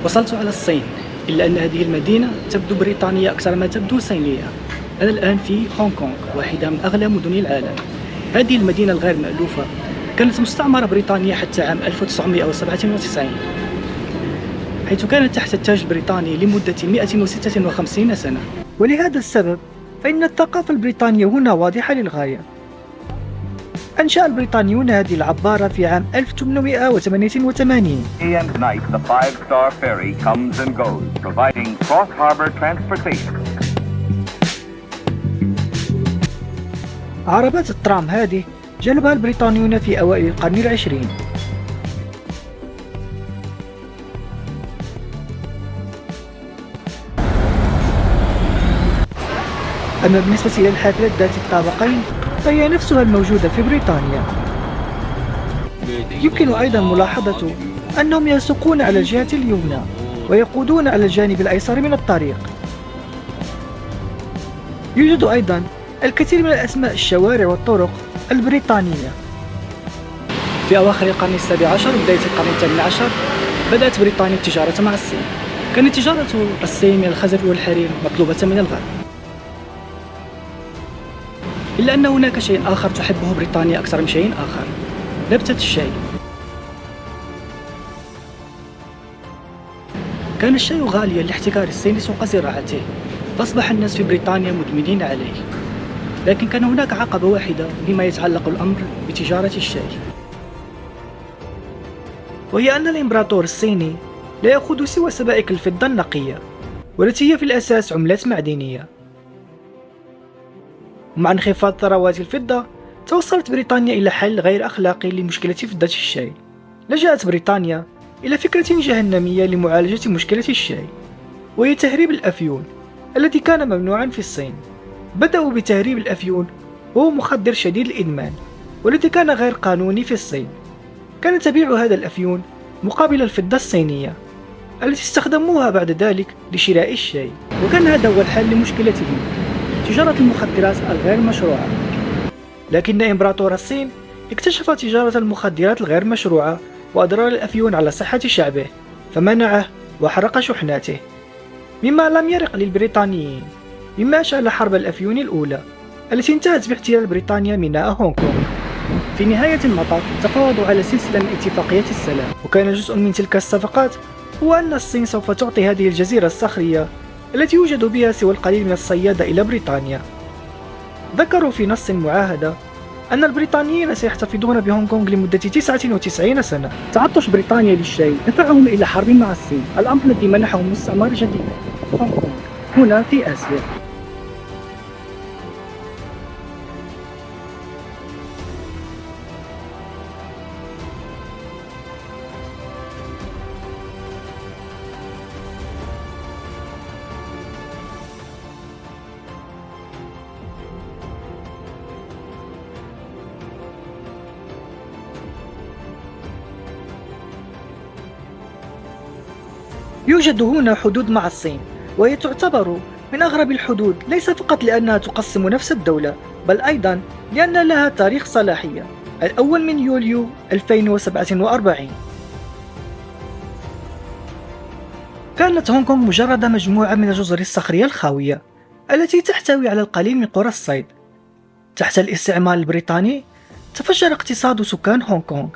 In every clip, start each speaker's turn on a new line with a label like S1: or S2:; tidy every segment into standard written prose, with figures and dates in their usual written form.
S1: وصلت على الصين، إلا أن هذه المدينة تبدو بريطانية أكثر ما تبدو صينية. أنا الآن في هونغ كونغ، واحدة من أغلى مدن العالم. هذه المدينة الغير مألوفة كانت مستعمرة بريطانية حتى عام 1997، حيث كانت تحت التاج البريطاني لمدة 156 سنة. ولهذا السبب فإن الثقافة البريطانية هنا واضحة للغاية. أنشأ البريطانيون هذه العبارة في عام 1888.
S2: Day and night, the five-star ferry comes and goes, providing cross-harbor transportation.
S1: عربات الترام هذه جلبها البريطانيون في أوائل القرن العشرين. أما بالنسبة إلى الحافلات ذات الطابقين فهي نفسها الموجودة في بريطانيا. يمكن أيضا ملاحظة أنهم يسوقون على الجهة اليمنى ويقودون على الجانب الأيسر من الطريق. يوجد أيضا الكثير من الأسماء الشوارع والطرق البريطانية. في أواخر القرن السابع عشر وبداية القرن الثامن عشر بدأت بريطانيا التجارة مع الصين. كانت تجارة الصين من الخزف والحرير مطلوبة من الغرب، إلا أن هناك شيء آخر تحبه بريطانيا أكثر من شيء آخر: نبتة الشاي. كان الشاي غاليا لاحتكار الصين لسوق زراعته، فأصبح الناس في بريطانيا مدمنين عليه. لكن كان هناك عقبة واحدة فيما يتعلق الأمر بتجارة الشاي، وهي أن الإمبراطور الصيني لا يأخذ سوى سبائك الفضة النقية، والتي هي في الأساس عملات معدنية. ومع انخفاض ثروات الفضة توصلت بريطانيا إلى حل غير أخلاقي لمشكلة فضة الشاي. لجأت بريطانيا إلى فكرة جهنمية لمعالجة مشكلة الشاي، وهي تهريب الأفيون الذي كان ممنوعا في الصين. بدأوا بتهريب الأفيون، وهو مخدر شديد الإدمان والذي كان غير قانوني في الصين. كانت تبيع هذا الأفيون مقابل الفضة الصينية التي استخدموها بعد ذلك لشراء الشاي. وكان هذا هو الحل لمشكلتهم: تجارة المخدرات الغير مشروعة. لكن إمبراطور الصين اكتشف تجارة المخدرات الغير مشروعة وأضرار الأفيون على صحة شعبه، فمنعه وحرق شحناته، مما لم يرق للبريطانيين، مما أشعل حرب الأفيون الأولى التي انتهت باحتلال بريطانيا ميناء هونغ كونغ. في نهاية المطاف تفاوضوا على سلسلة من اتفاقيات السلام، وكان جزء من تلك الصفقات هو أن الصين سوف تعطي هذه الجزيرة الصخرية التي يوجد بها سوى القليل من الصيادة إلى بريطانيا. ذكروا في نص المعاهدة أن البريطانيين سيحتفظون بهونغ كونغ لمدة 99 سنة. تعطش بريطانيا للشاي دفعهم إلى حرب مع الصين، الأمر الذي منحهم مستعمر جديد هونغ كونغ هنا في آسيا. يوجد هنا حدود مع الصين، وهي تعتبر من أغرب الحدود، ليس فقط لأنها تقسم نفس الدولة، بل أيضا لأن لها تاريخ صلاحية: الأول من يوليو 2047. كانت هونغ كونغ مجرد مجموعة من الجزر الصخرية الخاوية التي تحتوي على القليل من قرى الصيد. تحت الاستعمار البريطاني تفجر اقتصاد سكان هونغ كونغ،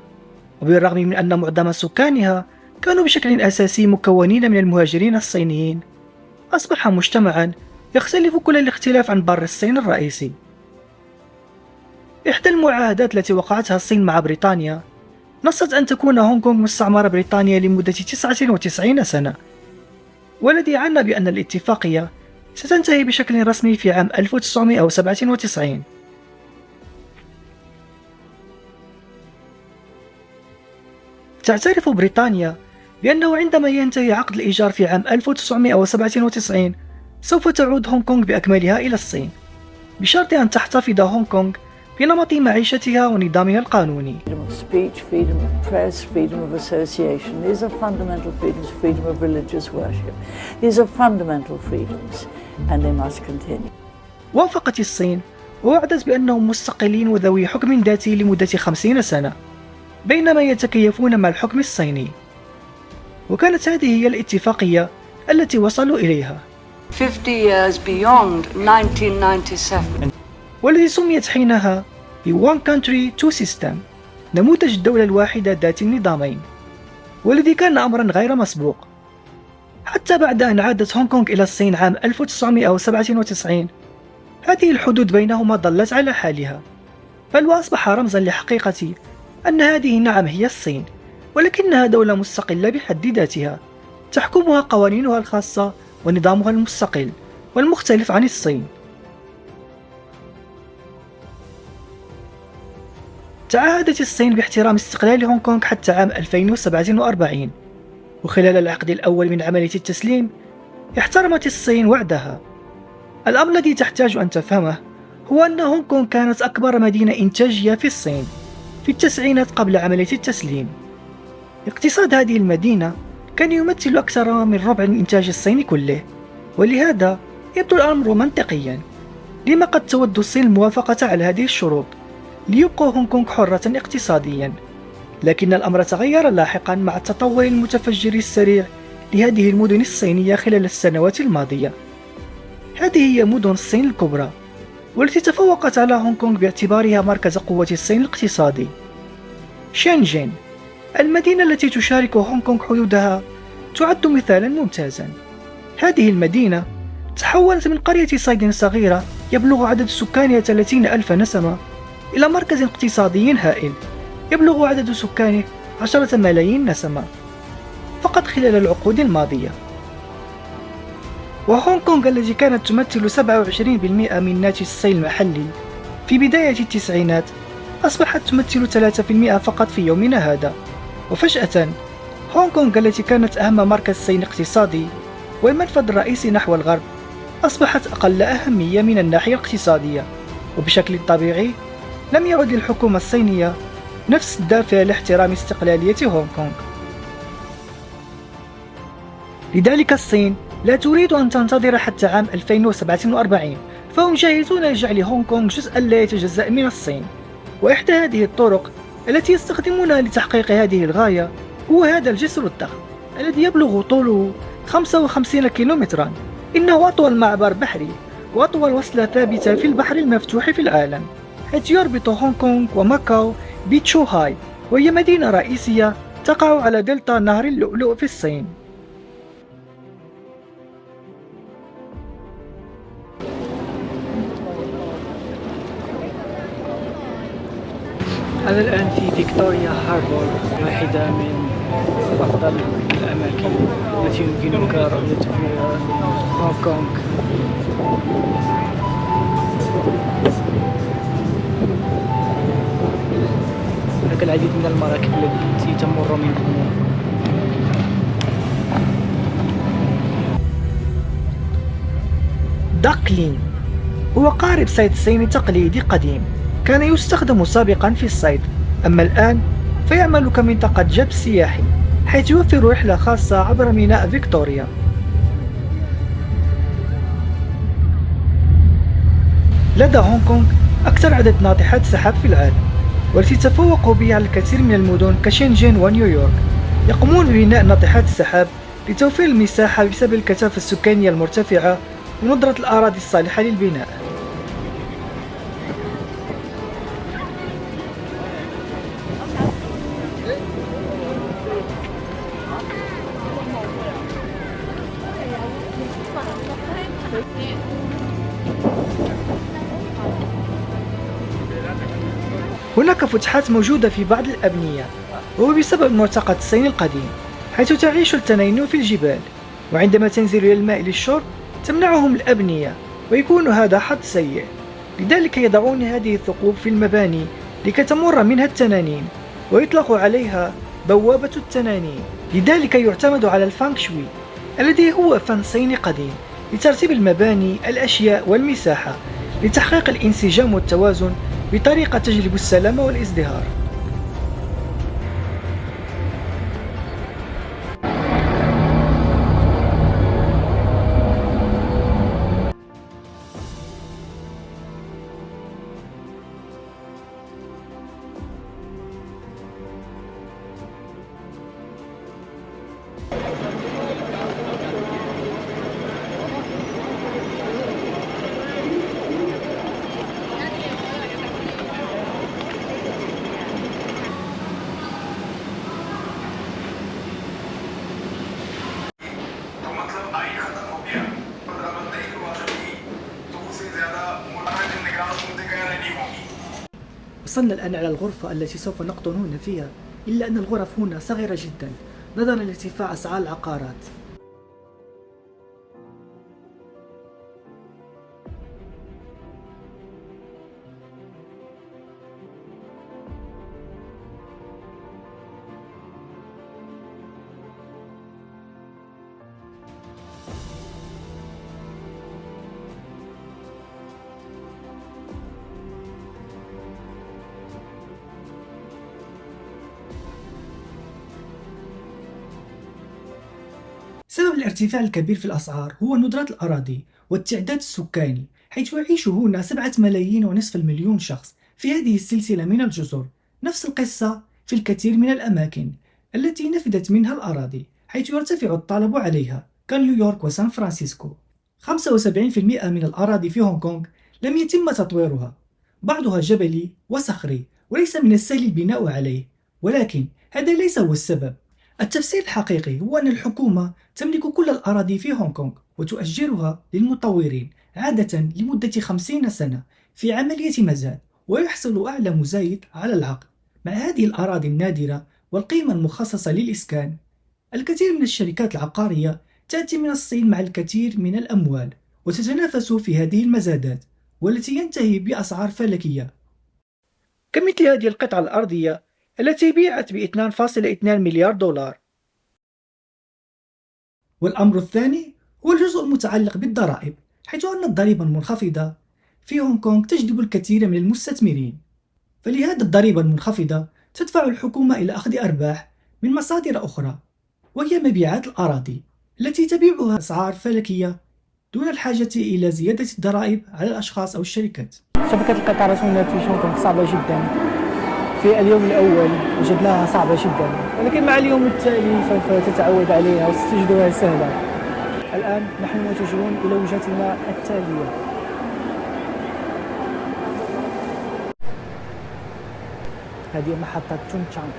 S1: وبالرغم من أن معظم سكانها كانوا بشكل أساسي مكونين من المهاجرين الصينيين، أصبح مجتمعا يختلف كل الاختلاف عن بر الصين الرئيسي. إحدى المعاهدات التي وقعتها الصين مع بريطانيا نصت أن تكون هونغ كونغ مستعمرة بريطانية لمدة 99 سنة، والذي عني بأن الاتفاقية ستنتهي بشكل رسمي في عام 1997. تعترف بريطانيا بأنه عندما ينتهي عقد الإيجار في عام 1997 سوف تعود هونغ كونغ بأكملها إلى الصين، بشرط أن تحتفظ هونغ كونغ بنمط معيشتها ونظامها القانوني.
S3: Freedom of speech, freedom of press, freedom of association. These are fundamental freedoms, freedom of religious worship. These are fundamental freedoms and they must continue.
S1: وافقت الصين ووعدت بأنهم مستقلين وذوي حكم ذاتي لمدة 50 سنة، بينما يتكيفون مع الحكم الصيني. وكانت هذه هي الاتفاقية التي وصلوا إليها،
S4: 50 years beyond 1997.
S1: والتي سميت حينها ب One Country Two System، نموذج الدولة الواحدة ذات النظامين، والذي كان أمرا غير مسبوق. حتى بعد أن عادت هونغ كونغ إلى الصين عام 1997، هذه الحدود بينهما ظلت على حالها، بل وأصبح رمزا لحقيقة أن هذه نعم هي الصين، ولكنها دولة مستقلة بحد ذاتها، تحكمها قوانينها الخاصة ونظامها المستقل والمختلف عن الصين. تعهدت الصين باحترام استقلال هونغ كونغ حتى عام 2047، وخلال العقد الأول من عملية التسليم احترمت الصين وعدها. الأمر الذي تحتاج أن تفهمه هو أن هونغ كونغ كانت أكبر مدينة إنتاجية في الصين في التسعينات قبل عملية التسليم. اقتصاد هذه المدينة كان يمثل أكثر من ربع الإنتاج الصيني كله، ولهذا يبدو الأمر منطقيا لما قد تود الصين الموافقة على هذه الشروط ليبقى هونغ كونغ حرة اقتصاديا. لكن الأمر تغير لاحقا مع التطور المتفجر السريع لهذه المدن الصينية خلال السنوات الماضية. هذه هي مدن الصين الكبرى، والتي تفوقت على هونغ كونغ باعتبارها مركز قوة الصين الاقتصادي. شينجين، المدينة التي تشارك هونغ كونغ حدودها، تعد مثالا ممتازا. هذه المدينة تحولت من قرية صيد صغيرة يبلغ عدد سكانها 30,000 نسمة إلى مركز اقتصادي هائل يبلغ عدد سكانه 10 ملايين نسمة فقط خلال العقود الماضية. وهونغ كونغ التي كانت تمثل 27% من ناتج الصين المحلي في بداية التسعينات أصبحت تمثل 3% فقط في يومنا هذا. وفجأة هونغ كونغ التي كانت أهم مركز صين اقتصادي والمنفذ الرئيسي نحو الغرب أصبحت أقل أهمية من الناحية الاقتصادية، وبشكل طبيعي لم يعد للحكومة الصينية نفس الدافع لاحترام استقلالية هونغ كونغ. لذلك الصين لا تريد أن تنتظر حتى عام 2047، فهم جاهزون لجعل هونغ كونغ جزءا لا يتجزأ من الصين. وإحدى هذه الطرق التي يستخدمونها لتحقيق هذه الغاية هو هذا الجسر الضخم الذي يبلغ طوله 55 كيلومترا. إنه أطول معبر بحري وأطول وصلة ثابتة في البحر المفتوح في العالم، حيث يربط هونغ كونغ وماكاو بتشوهاي، وهي مدينة رئيسية تقع على دلتا نهر اللؤلؤ في الصين. أنا الآن في فيكتوريا هاربور، واحدة من أفضل الأماكن التي يمكنك رؤية فيها هونغ كونغ. هناك العديد من المراكب التي تمر من هنا. داكلين هو قارب صيد صيني تقليدي قديم كان يستخدم سابقا في الصيد، أما الآن فيعمل كمنطقة جذب سياحي، حيث يوفر رحلة خاصة عبر ميناء فيكتوريا. لدى هونغ كونغ أكثر عدد ناطحات سحاب في العالم، والتي تفوق بها على الكثير من المدن كشنجين ونيويورك. يقومون ببناء ناطحات السحاب لتوفير المساحة بسبب الكثافة السكانية المرتفعة وندرة الأراضي الصالحة للبناء. هناك فتحات موجودة في بعض الأبنية، وهو بسبب معتقد الصين القديم، حيث تعيش التنين في الجبال، وعندما تنزل إلى الماء للشرب تمنعهم الأبنية، ويكون هذا حظ سيء. لذلك يضعون هذه الثقوب في المباني لكي تمر منها التنانين، ويطلق عليها بوابة التنانين. لذلك يعتمد على الفانغ شوي الذي هو فن صيني قديم لترتيب المباني، الأشياء والمساحة لتحقيق الانسجام والتوازن بطريقة تجلب السلام والازدهار. وصلنا الآن على الغرفة التي سوف نقطن هنا فيها، إلا أن الغرف هنا صغيرة جدا نظرا لارتفاع أسعار العقارات. سبب الارتفاع الكبير في الأسعار هو ندرة الأراضي والتعداد السكاني، حيث يعيش هنا 7.5 مليون شخص في هذه السلسلة من الجزر. نفس القصة في الكثير من الأماكن التي نفدت منها الأراضي، حيث يرتفع الطلب عليها كنيويورك وسان فرانسيسكو. 75% من الأراضي في هونغ كونغ لم يتم تطويرها، بعضها جبلي وصخري وليس من السهل البناء عليه، ولكن هذا ليس هو السبب. التفسير الحقيقي هو أن الحكومة تملك كل الأراضي في هونغ كونغ وتؤجرها للمطورين عادة لمدة 50 سنة في عملية مزاد، ويحصل أعلى مزايد على العقد. مع هذه الأراضي النادرة والقيمة المخصصة للإسكان، الكثير من الشركات العقارية تأتي من الصين مع الكثير من الأموال وتتنافس في هذه المزادات، والتي ينتهي بأسعار فلكية كمثل هذه القطعة الأرضية التي بيعت ب 2.2 مليار دولار. والأمر الثاني هو الجزء المتعلق بالضرائب، حيث أن الضريبة المنخفضة في هونغ كونغ تجذب الكثير من المستثمرين، فلهذا الضريبة المنخفضة تدفع الحكومة إلى أخذ أرباح من مصادر أخرى، وهي مبيعات الأراضي التي تبيعها أسعار فلكية دون الحاجة إلى زيادة الضرائب على الأشخاص أو الشركات. شبكة القطارات هنا في هونغ كونغ صعبة جدا. في اليوم الأول وجدناها صعبة جدا، ولكن مع اليوم التالي سوف تتعود عليها وستجدها سهلة. الآن نحن متجهون إلى وجهتنا التالية. هذه محطة تونغشانغ.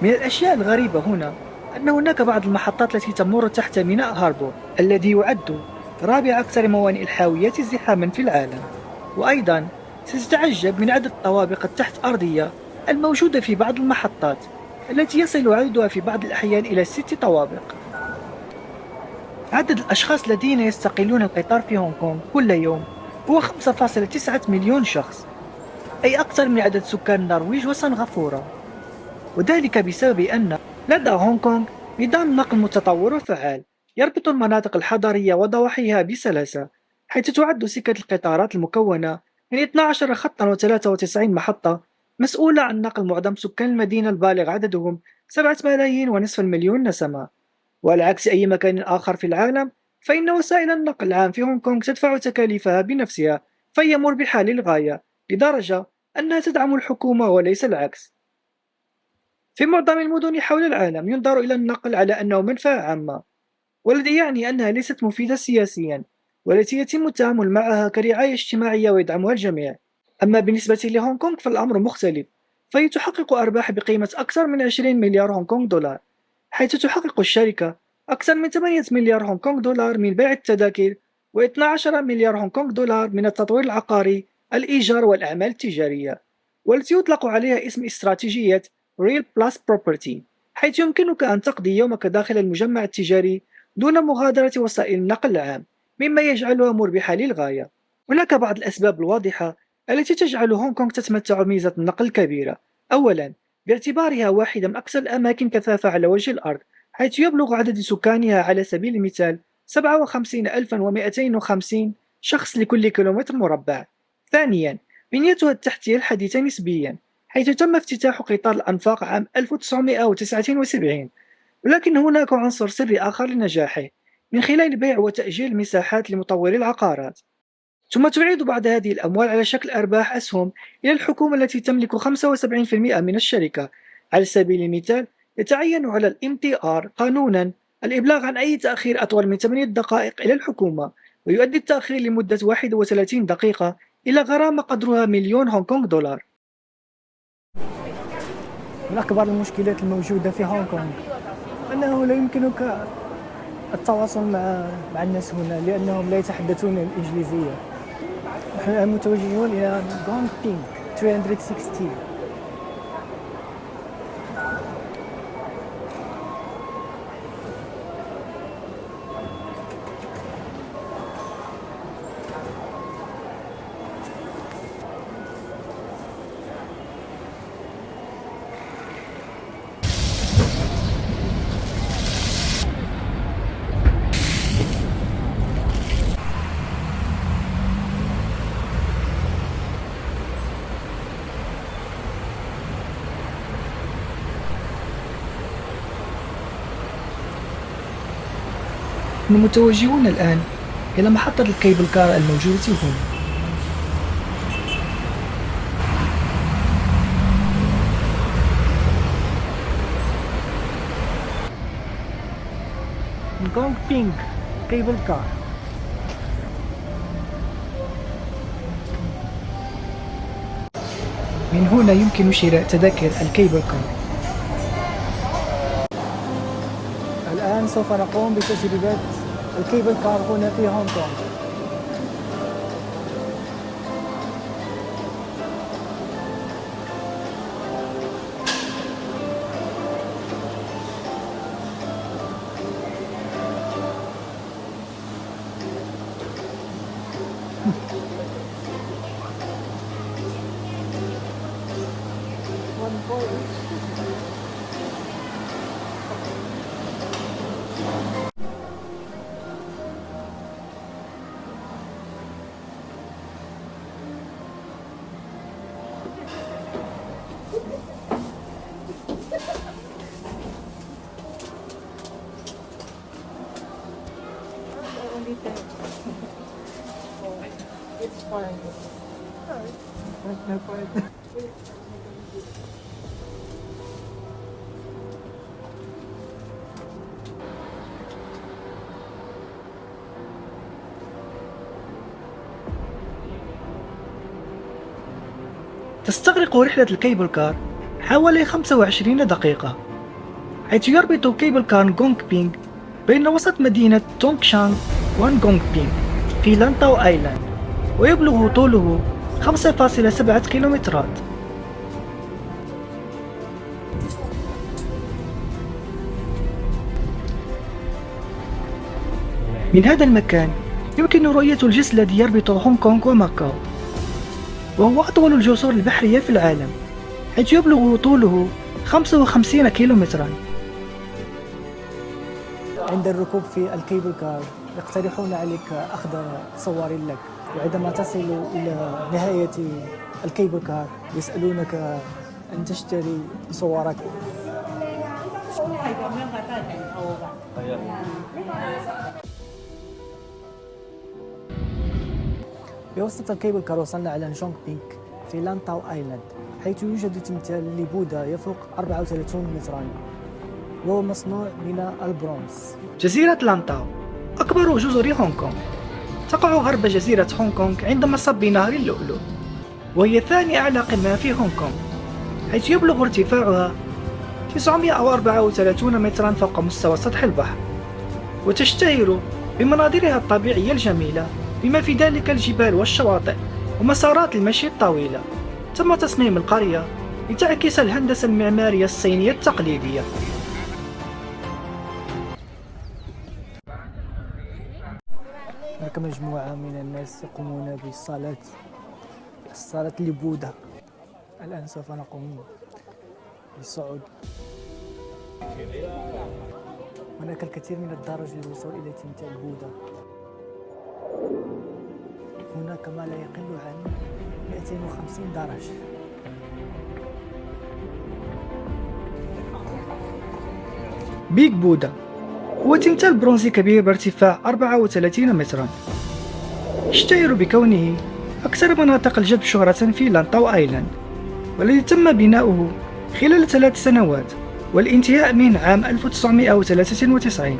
S1: من الأشياء الغريبة هنا أن هناك بعض المحطات التي تمر تحت ميناء هاربور الذي يعد رابع أكثر موانئ الحاويات ازدحاما في العالم. وأيضا ستتعجب من عدد الطوابق التحت أرضية الموجودة في بعض المحطات التي يصل عددها في بعض الأحيان إلى 6 طوابق. عدد الأشخاص الذين يستقلون القطار في هونغ كونغ كل يوم هو 5.9 مليون شخص، أي أكثر من عدد سكان النرويج وسنغافورة، وذلك بسبب أن لدى هونغ كونغ نظام نقل متطور وفعال يربط المناطق الحضرية وضواحيها بسلاسة، حيث تعد سكة القطارات المكونة من 12 خطا و93 محطة مسؤولة عن نقل معظم سكان المدينة البالغ عددهم 7.5 مليون نسمة. وعلى عكس أي مكان آخر في العالم، فإن وسائل النقل العام في هونغ كونغ تدفع تكاليفها بنفسها، فهي مربحة للغاية لدرجة أنها تدعم الحكومة وليس العكس. في معظم المدن حول العالم ينظر إلى النقل على أنه منفعة عامة، والذي يعني أنها ليست مفيدة سياسيا، والتي يتم التعامل معها كرعاية اجتماعية ويدعمها الجميع. أما بالنسبة لهونغ كونغ فالأمر مختلف، فهي تحقق أرباح بقيمة أكثر من 20 مليار هونغ كونغ دولار، حيث تحقق الشركة أكثر من 8 مليار هونغ كونغ دولار من بيع التذاكر و12 مليار هونغ كونغ دولار من التطوير العقاري، الإيجار والأعمال التجارية، والتي يطلق عليها اسم استراتيجية Real Plus Property، حيث يمكنك أن تقضي يومك داخل المجمع التجاري دون مغادرة وسائل النقل العام، مما يجعلها مربحة للغاية. هناك بعض الأسباب الواضحة التي تجعل هونغ كونغ تتمتع بميزة النقل الكبيرة. أولا، باعتبارها واحدة من أكثر الأماكن كثافة على وجه الأرض، حيث يبلغ عدد سكانها على سبيل المثال 57,250 شخص لكل كيلومتر مربع. ثانيا، بنيتها التحتية الحديثة نسبيا، حيث تم افتتاح قطار الأنفاق عام 1979، ولكن هناك عنصر سري آخر لنجاحه من خلال بيع وتأجير المساحات لمطوري العقارات، ثم تعيد بعض هذه الأموال على شكل أرباح أسهم إلى الحكومة التي تملك 75% من الشركة. على سبيل المثال، يتعين على ال MTR قانونا الإبلاغ عن أي تأخير أطول من 8 دقائق إلى الحكومة، ويؤدي التأخير لمدة 31 دقيقة إلى غرامة قدرها مليون هونغ كونغ دولار.
S5: من أكبر المشكلات الموجودة في هونغ كونغ أنه لا يمكنك التواصل مع الناس هنا لأنهم لا يتحدثون الإنجليزية. نحن متوجهون إلى غونغ بينغ 360.
S1: نحن متوجهون الآن إلى محطة الكيبل كار الموجودة هنا.
S5: غونغ بينغ كيبل كار.
S1: من هنا يمكن شراء تذاكر الكيبل كار.
S5: الآن سوف نقوم بتجربة الكيبل كار هنا في هونغ كونغ. It's fine. No point.
S1: تستغرق رحلة الكيبل كار حوالي 25 دقيقة، حيث يربط كيبل كار غونغ بينغ بين وسط مدينة تونغشان وغونغ بينغ في لانتاو آيلاند، ويبلغ طوله 5.7 كيلومترات. من هذا المكان يمكن رؤية الجسر الذي يربط هونغ كونغ وماكاو، وهو أطول الجسور البحرية في العالم، حيث يبلغ طوله 55 كيلومترا.
S5: عند الركوب في الكيبل كار يقترحون عليك أخذ صور لك، وعندما تصل إلى نهاية الكيبل كار يسألونك أن تشتري صورك. بواسطة الكيبل كار وصلنا على جونغ بينغ في لانتاو آيلاند، حيث يوجد تمثال لبوذا يفوق 34 مترا، وهو مصنوع من البرونز.
S1: جزيرة لانتاو أكبر جزر هونغ كونغ، تقع غرب جزيرة هونغ كونغ عند مصب نهر اللؤلؤ، وهي ثاني أعلى قمة في هونغ كونغ، حيث يبلغ ارتفاعها 934 مترا فوق مستوى سطح البحر، وتشتهر بمناظرها الطبيعية الجميلة بما في ذلك الجبال والشواطئ ومسارات المشي الطويلة. تم تصميم القرية لتعكس الهندسة المعمارية الصينية التقليدية.
S5: هناك مجموعة من الناس يقومون بالصلاة لبوذا. الآن سوف نقوم بالصعود. هناك الكثير من الدرج للوصول إلى تمثال بوذا. هناك ما لا يقل عن 250 درج.
S1: بيج بوذا هو تمثال برونزي كبير بارتفاع 34 مترا، يشتهر بكونه أكثر مناطق الجذب شهرة في لانتاو آيلاند، والذي تم بناؤه خلال 3 سنوات والانتهاء منه عام 1993.